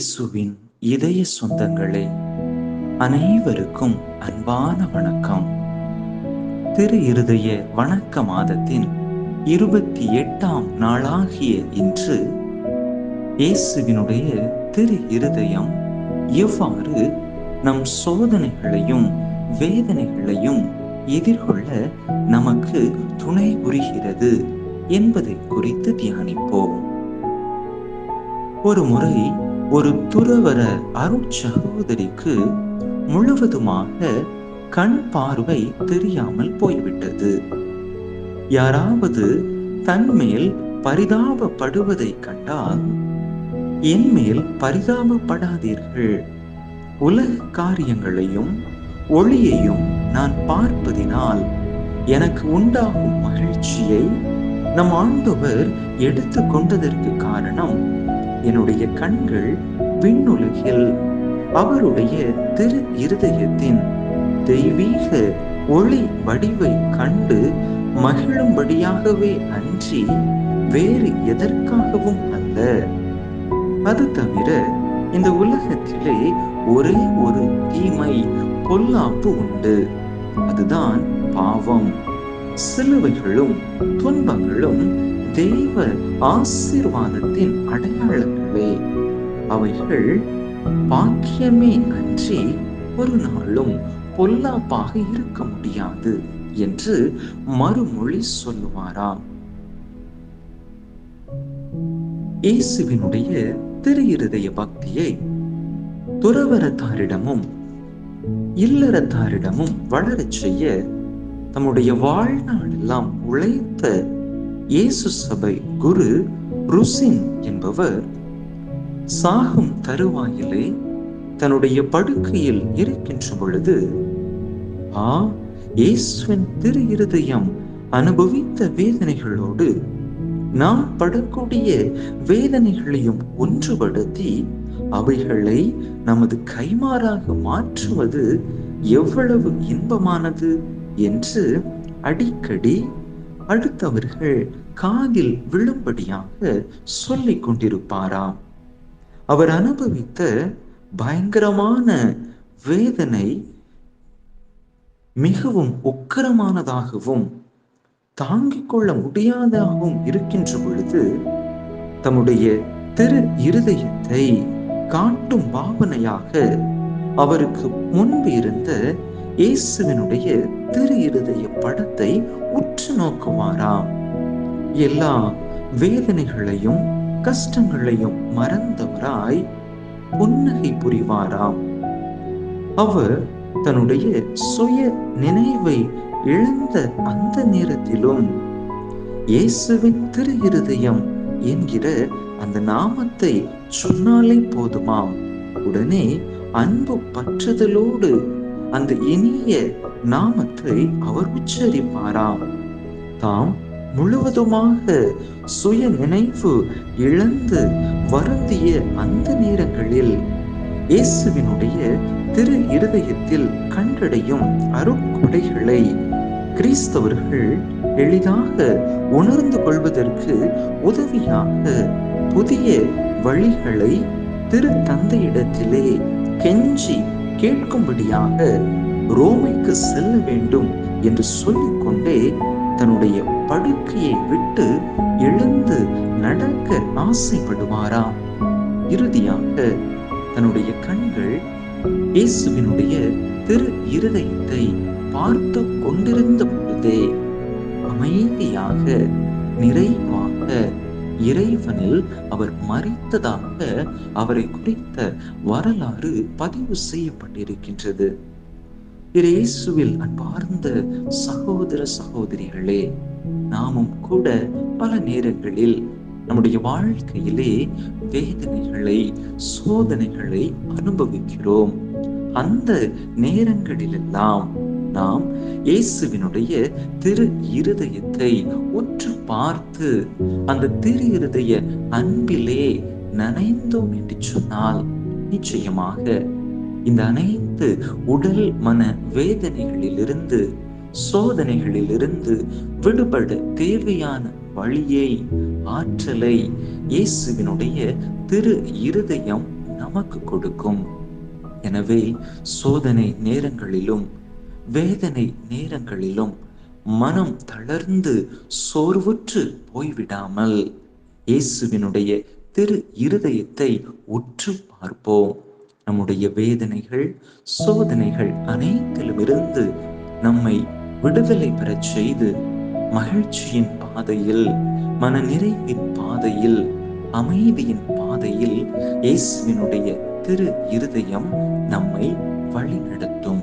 இயேசுவின் இதய சொந்தங்களே, அனைவருக்கும் அன்பான வணக்கம். திரு இருதய வணக்க மாதத்தின் 28ஆம் நாளாகிய இன்று இயேசுவினுடைய திரு இருதயம் எவ்வாறு நம் சோதனைகளையும் வேதனைகளையும் எதிர்கொள்ள நமக்கு துணை புரிகிறது என்பதை குறித்து தியானிப்போம். ஒரு முறை ஒரு துறவற அருட்சகோதரிக்கு முழுவதுமாக கண் பார்வை தெரியாமல் போய்விட்டது. யாராவது தன்மேல் பரிதாபப்படுவதை கண்டால், என் மேல் பரிதாபப்படாதீர்கள், உலக காரியங்களையும் ஒளியையும் நான் பார்ப்பதினால் எனக்கு உண்டாகும் மகிழ்ச்சியை நம் ஆண்டவர் எடுத்து கொண்டதற்கு காரணம், என்னுடைய கண்கள் விண்ணுலகில் அவருடைய திரு இருதயத்தின் தெய்வீக ஒளி வடிவை கண்டு மகிழும்படியாகவே அன்றி வேறு எதற்காகவும் அல்ல. அது தவிர இந்த உலகத்திலே ஒரே ஒரு தீமை பொல்லாப்பு உண்டு, அதுதான் பாவம். சிலுவைகளும் துன்பங்களும் தெய்வ ஆசீர்வாதத்தின் அடையாளங்களே. அவைகள் பாக்கியமே அன்றி ஒரு நாளும் பொல்லாப்பாக இருக்க முடியாது என்று மறுமொழி சொல்லுவாராம். இயேசுவினுடைய திரு இருதய பக்தியை துறவரத்தாரிடமும் இல்லறத்தாரிடமும் வளரச் செய்ய தம்முடைய வாழ்நாளெல்லாம் உழைத்த இயேசு சபை குரு ருசின் என்பவர் சாகும் தருவாயிலே தன்னுடைய படுக்கையில் இருக்கின்ற பொழுது, இயேசுவின் திரு இருதயம் அனுபவித்த வேதனைகளோடு நாம் படக்கூடிய வேதனைகளையும் ஒன்றுபடுத்தி அவைகளை நமது கைமாறாக மாற்றுவது எவ்வளவு இன்பமானது என்று அடிக்கடி அடுத்தவர்கள் காதில் விழும்படியாக சொல்லிக் கொண்டிருப்பாராம். அவர் அனுபவித்த பயங்கரமான வேதனை மிகவும் உக்கிரமானதாகவும் தாங்கிக் கொள்ள முடியாததாகவும் இருக்கின்ற பொழுது, தம்முடைய திரு இருதயத்தை காட்டும் பாவனையாக அவருக்கு முன்பு இருந்த இயேசுவினுடைய திரு இருதய படத்தை உற்று நோக்குவாராம். எல்லா வேதனைகளையும் கஷ்டங்களையும் மறந்தவராய் புன்னகை புரிவாராம். அவர் தன்னுடைய சுய நினைவை இழந்த அந்த நேரத்திலும் இயேசுவின் திரு இருதயம் என்கிற அந்த நாமத்தை சொன்னாலே போதுமாம், உடனே அன்பு பற்றுதலோடு அந்த இனிய நாமத்தை அவர் உச்சரிப்பாராம். தாம் முழுவதுமாக சுய நினைவு இழந்து வருந்திய அந்த நேரங்களில் இயேசுவினுடைய திரு இருதயத்தில் கண்டடையும் அருட்கொடைகளை கிறிஸ்தவர்கள் எளிதாக உணர்ந்து கொள்வதற்கு உதவியாக புதிய வழிகளை திரு தந்தையிடத்திலே கெஞ்சி கேட்கும்படியாக ரோமைக்கு செல்ல வேண்டும் என்று சொல்லிக்கொண்டே தன்னுடைய படுக்கையை விட்டு எழுந்து நடக்க ஆசைப்படுவாராம். இறுதியாக தன்னுடைய கண்கள் இயேசுவினுடைய திரு இருதயத்தை பார்த்து கொண்டிருந்த பொழுதே அமைதியாக நிறைவாக இறைவனில் அவர் மரித்ததாக அவரை குறித்த வரலாறு பதிவு செய்யப்பட்டிருக்கின்றது. இயேசுவில் அன்பார்ந்த சகோதர சகோதரிகளே, நாமும் கூட பல நேரங்களில் நம்முடைய வாழ்க்கையிலே வேதனைகளை சோதனைகளை அனுபவிக்கிறோம். அந்த நேரங்களிலெல்லாம் நாம் இயேசுவினுடைய திரு இருதயத்தை உற்று பார்த்து அந்த திரு இருதய அன்பிலே நனைந்தோம் என்று சொன்னால், நிச்சயமாக இந்த அனைத்து உடல் மன வேதனைகளிலிருந்து சோதனைகளிலிருந்து விடுபட தேவையான வழியை ஆற்றலை இயேசுவினுடைய திரு இருதயம் நமக்கு கொடுக்கும். எனவே சோதனை நேரங்களிலும் வேதனை நேரங்களிலும் மனம் தளர்ந்து சோர்வுற்று போய்விடாமல் இயேசுவினுடைய திரு இருதயத்தை உற்று பார்ப்போம். நம்முடைய வேதனைகள் சோதனைகள் அனைத்திலுமிருந்து நம்மை விடுதலை பெறச் செய்து மகிழ்ச்சியின் பாதையில், மனநிறைவின் பாதையில், அமைதியின் பாதையில் இயேசுவினுடைய திரு இருதயம் நம்மை வழிநடத்தும்.